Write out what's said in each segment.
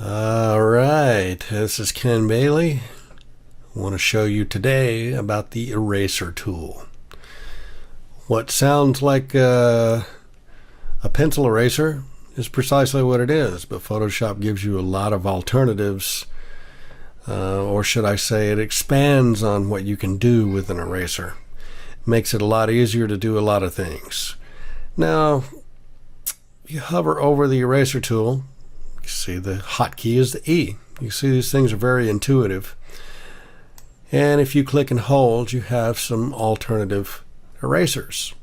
All right, this is Ken Bailey. I want to show you today about the eraser tool. What sounds like a pencil eraser is precisely what it is, but Photoshop gives you a lot of alternatives, or should I say it expands on what you can do with an eraser. Makes it a lot easier to do a lot of things. Now, you hover over the eraser tool. You see the hotkey is the E. You see these things are very intuitive. And if you click and hold, you have some alternative erasers.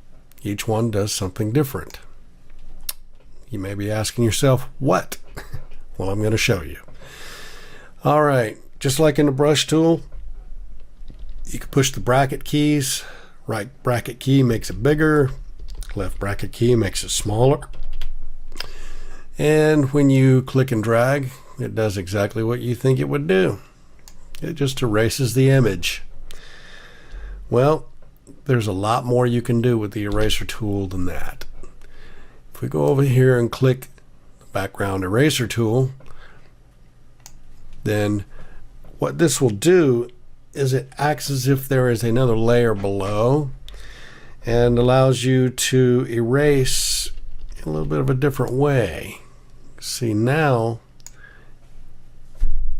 Each one does something different. You may be asking yourself, what? Well, I'm going to show you. All right, just like in the brush tool, you can push the bracket keys. Right bracket key makes it bigger. Left bracket key makes it smaller. And when you click and drag, it does exactly what you think it would do. It just erases the image. Well, there's a lot more you can do with the eraser tool than that. If we go over here and click the background eraser tool, then what this will do is it acts as if there is another layer below and allows you to erase in a little bit of a different way. See, now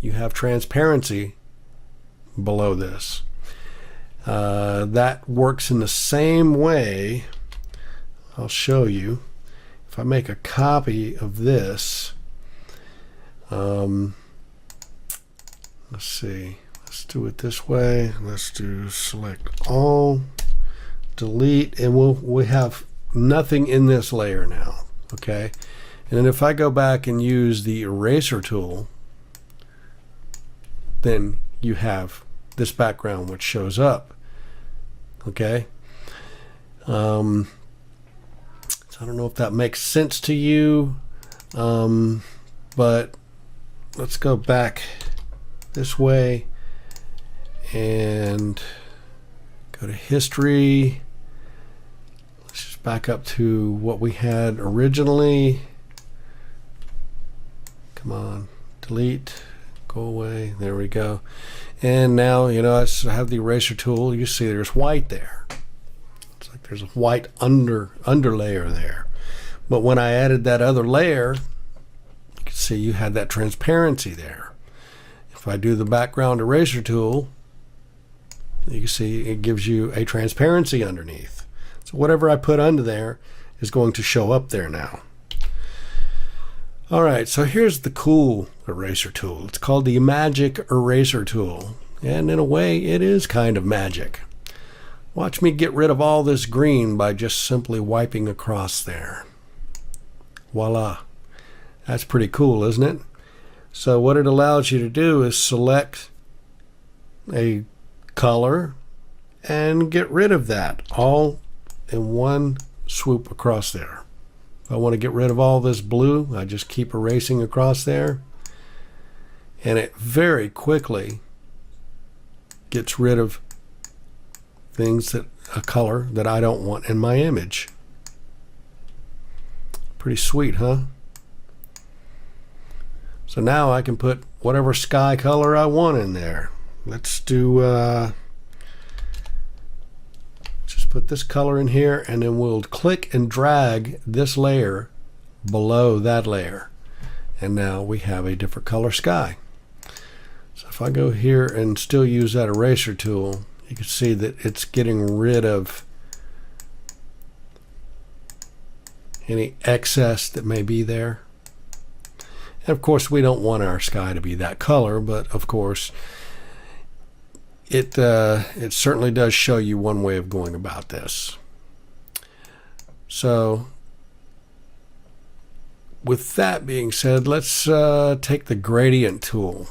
you have transparency below this. That works in the same way. I'll show you. If I make a copy of this, let's see. Let's do it this way. Let's do select all, delete, and we have nothing in this layer now. Okay. And then if I go back and use the eraser tool, then you have this background which shows up. Okay. So I don't know if that makes sense to you, but let's go back this way and go to history. Let's just back up to what we had originally. Come on, delete, go away. There we go. And now, you know, I have the eraser tool. You see there's white there. It's like there's a white underlayer there. But when I added that other layer, you can see you had that transparency there. If I do the background eraser tool, you can see it gives you a transparency underneath. So whatever I put under there is going to show up there now. All right, so here's the cool eraser tool. It's called the Magic Eraser Tool. And in a way, it is kind of magic. Watch me get rid of all this green by just simply wiping across there. Voila. That's pretty cool, isn't it? So what it allows you to do is select a color and get rid of that all in one swoop across there. If I want to get rid of all this blue, I just keep erasing across there, and it very quickly gets rid of things that a color that I don't want in my image. Pretty sweet, huh? So now I can put whatever sky color I want in there. Let's do just put this color in here, and then we'll click and drag this layer below that layer, and now we have a different color sky. So if I go here and still use that eraser tool, you can see that it's getting rid of any excess that may be there. And of course we don't want our sky to be that color, but of course it certainly does show you one way of going about this. So with that being said, let's take the gradient tool.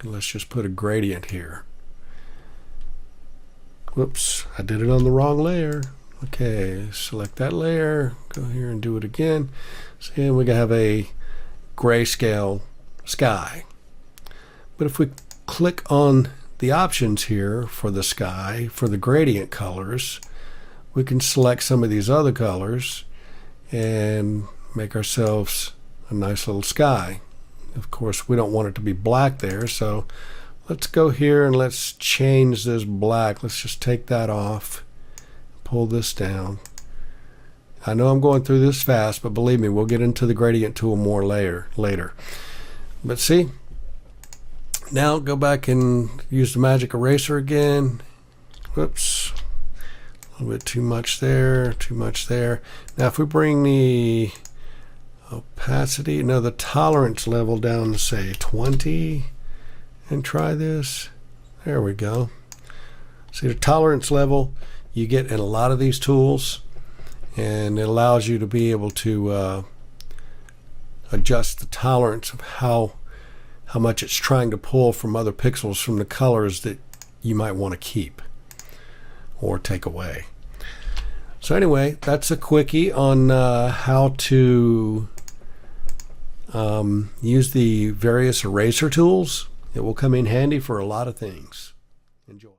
Let's just put a gradient here. Whoops, I did it on the wrong layer. Okay, select that layer, go here and do it again. See, we have a grayscale sky. But if we click on the options here for the sky, for the gradient colors, we can select some of these other colors and make ourselves a nice little sky. Of course, we don't want it to be black there, so let's go here and let's change this black. Let's just take that off, pull this down. I know I'm going through this fast, but believe me, we'll get into the gradient tool more later. But see, now go back and use the magic eraser again. Whoops, a little bit too much there, too much there. Now if we bring the opacity, no, the tolerance level down to say 20 and try this. There we go. See, the tolerance level you get in a lot of these tools, and it allows you to be able to adjust the tolerance of how much it's trying to pull from other pixels from the colors that you might want to keep or take away. So anyway, that's a quickie on how to use the various eraser tools. It will come in handy for a lot of things. Enjoy.